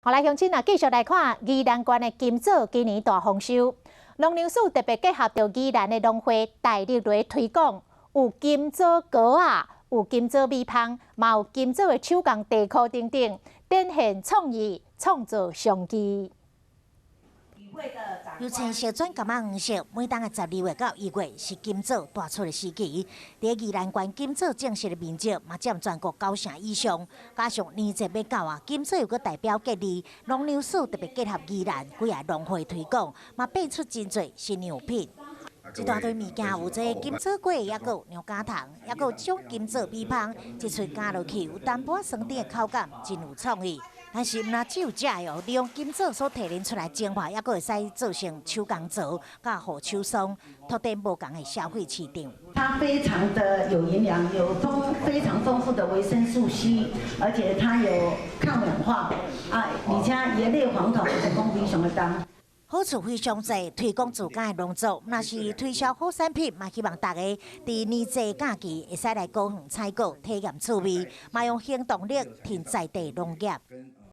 好来，乡亲啊，继续来看宜兰县的金枣今年大丰收。农粮署特别结合着宜兰的农会，大力来推广，有金枣糕啊，有金枣米香，嘛有金枣的手工地壳等等，展现创意，创造商机。由青色转柑仔黄色，每当的12月到1月是金枣大出的时期。在宜兰县金枣种植的面积嘛占全国9成以上，加上年节要到啊，金枣又搁代表节日，农粮署特别结合宜兰几个农会推广，嘛变出真侪新样品。一大堆物件有这金枣粿，也搁有牛轧糖，也搁有种金枣米香，一喙加落去有淡薄酸甜的口感，真有创意。但是唔只有这哦，利用金枣所提炼出来精华，也搁会使做成手工皂，甲护手霜，拓展无同的消费市场。它非常的有营养，有非常丰富的维生素 C， 而且它有抗氧化啊，而且叶类黄酮是讲非常的重。好处非常侪，推广自家的农作，若是推销好产品，嘛希望大家伫年节假期会使来高雄采购，体验趣味，嘛用行动力挺在地农业。